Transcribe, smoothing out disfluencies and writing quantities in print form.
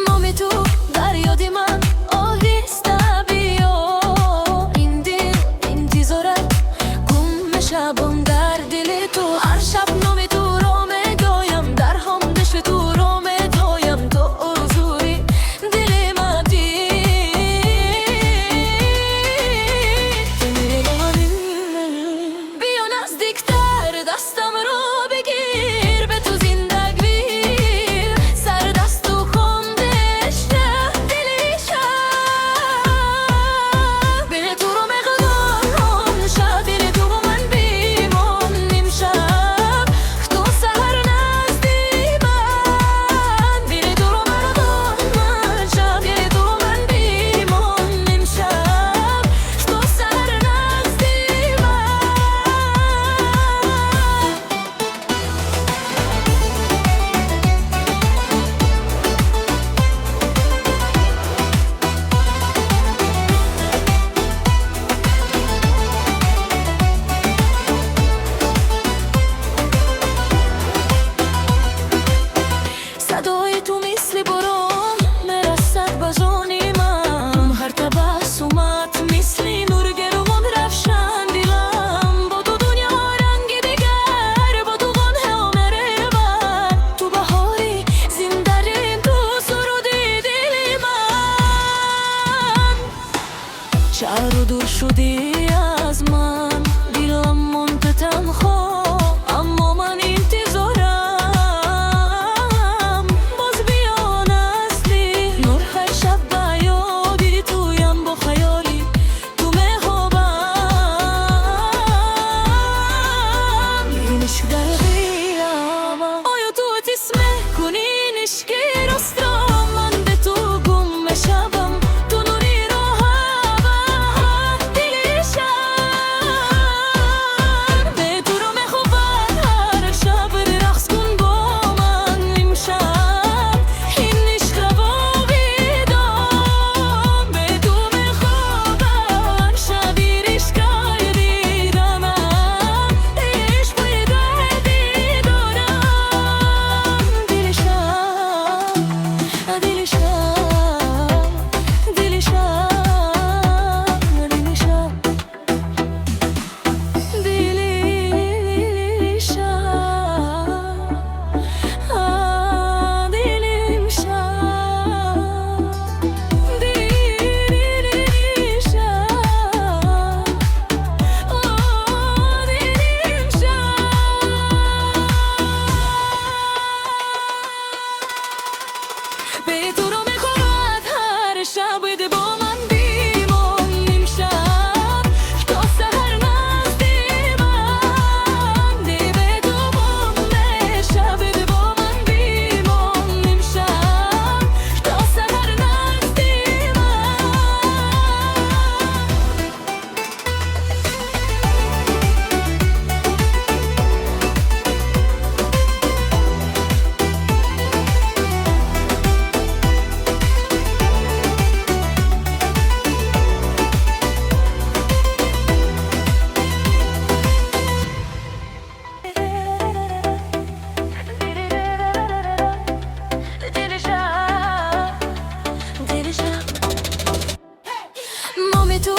نام تو در یاد من آهسته بیا. این دل انتظارت گم شبم در دل تو. هر شب نام تو را میگویم، در همدش تو را میگویم. تو حضوری دل من بیا نزدیکتر، دستم را بگیر، به تو زندگی بیر. سر دست و خندش دلی شب، به تو رو میخوام شب. دل تو با من بیمان امشب، تو سهر نزدی من. دل تو رو میخوام شب، دل تو با من بیمان امشب، تو سهر نزدی من. صدای تو مثل باران میرسد به جان من. هر تبسمت مثل نور گران روشن دلم. با تو دنیا رنگ دیگر، با تو قانه آمره بر. تو بهاری زندریم، تو سرودی دل من. شهر و دور شدی از من، دلم منتظم خواه، اما من انتظارم. باز بیا نزدیک، نور هر شب به یادی تویم. با خیالی تو میخوابم، این عشق در قیلم. آیا تو حس میکنی این عشق راست را؟ من به تو گم میشم، تو نوری را هم دل شب. به تو رو میخوابم هر شب، رقص کن با من امشب. این عشق را بیدم، به تو میخوابم شب. این عشق دیدم، عشق دیدارم. دل شب، دل شب، دل شب، دل شب، دل به تو رو میخواد هر شب. بده با من بیمان امشب، تا سحر نزدی من. ده به تو بام شب، بده با من بیمان امشب، تا سحر نزدی من. دل شب، دل شب. نام تو